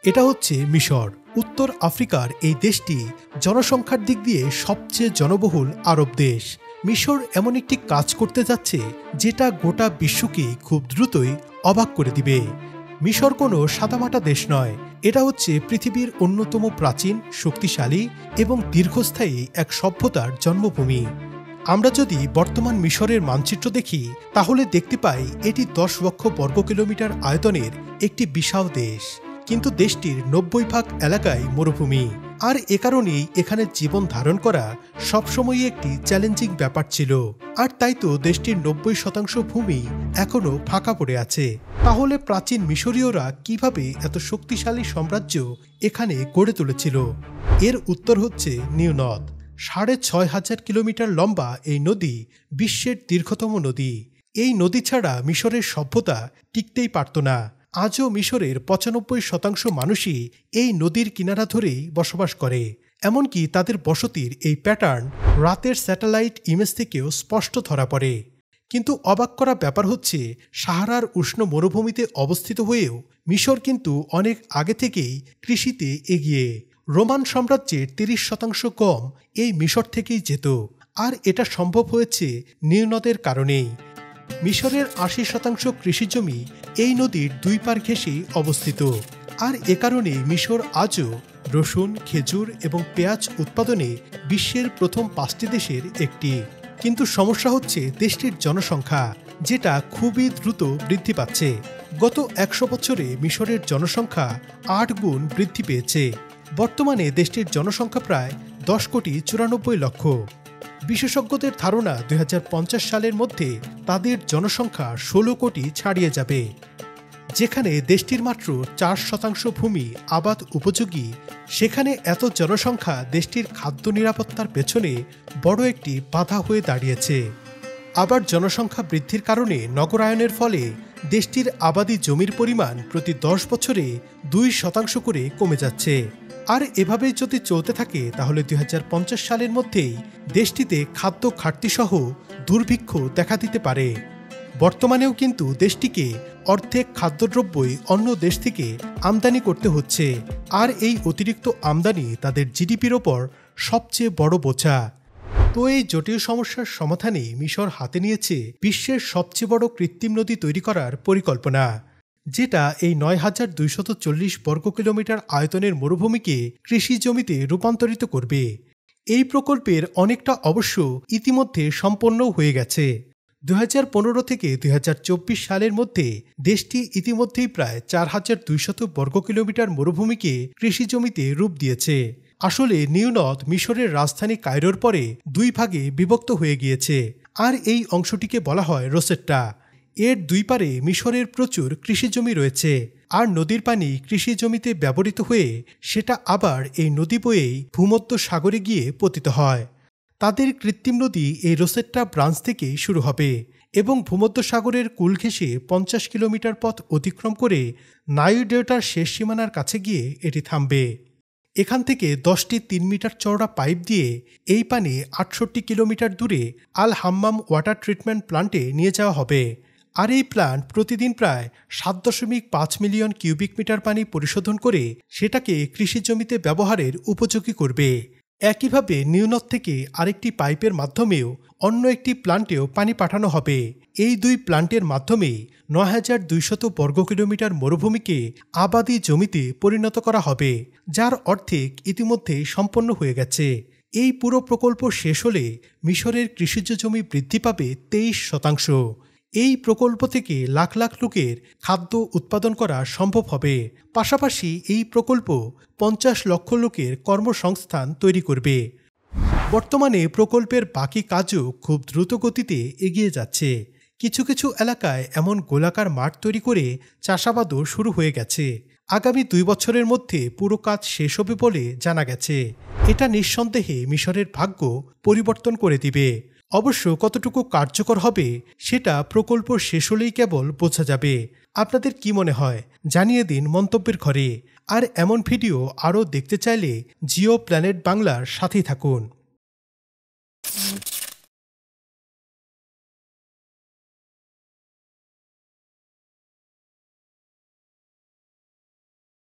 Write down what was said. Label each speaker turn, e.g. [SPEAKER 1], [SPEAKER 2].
[SPEAKER 1] এটা হচ্ছে মিশর। উত্তর আফ্রিকার এই দেশটি জনসংখ্যার দিক দিয়ে সবচেয়ে জনবহুল আরব দেশ। মিশর এমন একটি কাজ করতে যাচ্ছে যেটা গোটা বিশ্বকে খুব দ্রুতই অবাক করে দিবে। মিশর কোনো সাদামাটা দেশ নয়, এটা হচ্ছে পৃথিবীর অন্যতম প্রাচীন, শক্তিশালী এবং দীর্ঘস্থায়ী এক সভ্যতার জন্মভূমি। আমরা যদি বর্তমান মিশরের মানচিত্র দেখি তাহলে দেখতে পাই এটি 10 লক্ষ বর্গ কিলোমিটার আয়তনের একটি বিশাল দেশ, কিন্তু দেশটির 90% এলাকায় মরুভূমি। আর এ কারণেই এখানে জীবন ধারণ করা সবসময়ই একটি চ্যালেঞ্জিং ব্যাপার ছিল। আর তাই তো দেশটির 90% ভূমি এখনও ফাঁকা পড়ে আছে। তাহলে প্রাচীন মিশরীয়রা কিভাবে এত শক্তিশালী সাম্রাজ্য এখানে গড়ে তুলেছিল? এর উত্তর হচ্ছে নীল নদ। 6500 কিলোমিটার লম্বা এই নদী বিশ্বের দীর্ঘতম নদী। এই নদী ছাড়া মিশরের সভ্যতা টিকতেই পারত না। আজও মিশরের 95% মানুষই এই নদীর কিনারা ধরেই বসবাস করে। এমনকি তাদের বসতির এই প্যাটার্ন রাতের স্যাটেলাইট ইমেজ থেকেও স্পষ্ট ধরা পড়ে। কিন্তু অবাক করা ব্যাপার হচ্ছে, সাহারার উষ্ণ মরুভূমিতে অবস্থিত হয়েও মিশর কিন্তু অনেক আগে থেকেই কৃষিতে এগিয়ে। রোমান সাম্রাজ্যের 30% গম এই মিশর থেকেই যেত, আর এটা সম্ভব হয়েছে নীল নদের কারণেই। মিশরের 80% কৃষিজমি এই নদীর দুই পার ঘেঁষেই অবস্থিত, আর এ কারণে মিশর আজও রসুন, খেজুর এবং পেঁয়াজ উৎপাদনে বিশ্বের প্রথম 5টি দেশের একটি। কিন্তু সমস্যা হচ্ছে দেশটির জনসংখ্যা, যেটা খুবই দ্রুত বৃদ্ধি পাচ্ছে। গত 100 বছরে মিশরের জনসংখ্যা 8 গুণ বৃদ্ধি পেয়েছে। বর্তমানে দেশটির জনসংখ্যা প্রায় 10,94,00,000। বিশেষজ্ঞদের ধারণা 2050 সালের মধ্যে তাদের জনসংখ্যা 16 কোটি ছাড়িয়ে যাবে। যেখানে দেশটির মাত্র 4% ভূমি আবাদ উপযোগী, সেখানে এত জনসংখ্যা দেশটির খাদ্য নিরাপত্তার পেছনে বড় একটি বাধা হয়ে দাঁড়িয়েছে। আবার জনসংখ্যা বৃদ্ধির কারণে নগরায়নের ফলে দেশটির আবাদি জমির পরিমাণ প্রতি 10 বছরে 2% করে কমে যাচ্ছে। আর এভাবেই যদি চলতে থাকে তাহলে 2050 সালের মধ্যেই দেশটিতে খাদ্য ঘাটতি সহ দুর্ভিক্ষ দেখা দিতে পারে। বর্তমানেও কিন্তু দেশটিকে অর্ধেক খাদ্যদ্রব্যই অন্য দেশ থেকে আমদানি করতে হচ্ছে, আর এই অতিরিক্ত আমদানি তাদের জিডিপির ওপর সবচেয়ে বড় বোঝা। তো এই জটিল সমস্যার সমাধানে মিশর হাতে নিয়েছে বিশ্বের সবচেয়ে বড় কৃত্রিম নদী তৈরি করার পরিকল্পনা, যেটা এই 9240 বর্গ কিলোমিটার আয়তনের মরুভূমিকে কৃষি জমিতে রূপান্তরিত করবে। এই প্রকল্পের অনেকটা অবশ্য ইতিমধ্যে সম্পন্ন হয়ে গেছে। 2015 থেকে 2024 সালের মধ্যে দেশটি ইতিমধ্যেই প্রায় 4200 বর্গ কিলোমিটার মরুভূমিকে কৃষি জমিতে রূপ দিয়েছে। আসলে নীল নদ মিশরের রাজধানী কায়রোর পরে 2 ভাগে বিভক্ত হয়ে গিয়েছে, আর এই অংশটিকে বলা হয় রোসেট্টা। এর 2 পারে মিশরের প্রচুর কৃষিজমি রয়েছে, আর নদীর পানি কৃষি জমিতে ব্যবহৃত হয়ে সেটা আবার এই নদী বয়েই ভূমধ্য সাগরে গিয়ে পতিত হয়। তাদের কৃত্রিম নদী এই রোসেট্টা ব্রাঞ্চ থেকেই শুরু হবে এবং ভূমধ্য সাগরের কুল ঘেঁষে 50 কিলোমিটার পথ অতিক্রম করে নাইল ডেল্টার শেষ সীমানার কাছে গিয়ে এটি থামবে। এখান থেকে 10টি 3 মিটার চওড়া পাইপ দিয়ে এই পানি 68 কিলোমিটার দূরে আল হাম্মাম ওয়াটার ট্রিটমেন্ট প্ল্যান্টে নিয়ে যাওয়া হবে। আর এই প্ল্যান্ট প্রতিদিন প্রায় 7.5 মিলিয়ন কিউবিক মিটার পানি পরিশোধন করে সেটাকে কৃষি জমিতে ব্যবহারের উপযোগী করবে। একইভাবে নীল নদ থেকে আরেকটি পাইপের মাধ্যমেও অন্য একটি প্ল্যান্টেও পানি পাঠানো হবে। এই 2 প্ল্যান্টের মাধ্যমে 9200 বর্গ কিলোমিটার মরুভূমিকে আবাদি জমিতে পরিণত করা হবে, যার অর্ধেক ইতিমধ্যে সম্পন্ন হয়ে গেছে। এই পুরো প্রকল্প শেষ হলে মিশরের কৃষিজ জমি বৃদ্ধি পাবে 23%। এই প্রকল্প থেকে লাখ লাখ লোকের খাদ্য উৎপাদন করা সম্ভব হবে। পাশাপাশি এই প্রকল্প 50 লক্ষ লোকের কর্মসংস্থান তৈরি করবে। বর্তমানে প্রকল্পের বাকি কাজও খুব দ্রুত গতিতে এগিয়ে যাচ্ছে। কিছু কিছু এলাকায় এমন গোলাকার মাঠ তৈরি করে চাষাবাদও শুরু হয়ে গেছে। আগামী 2 বছরের মধ্যে পুরো কাজ শেষ হবে বলে জানা গেছে। এটা নিঃসন্দেহে মিশরের ভাগ্য পরিবর্তন করে দিবে। অবশ্য কতটুকু কার্যকর হবে সেটা প্রকল্প শেষ হলেই কেবল বোঝা যাবে। আপনাদের কি মনে হয় জানিয়ে দিন মন্তব্যের ঘরে। আর এমন ভিডিও আরও দেখতে চাইলে জিও প্ল্যানেট বাংলার সাথেই থাকুন।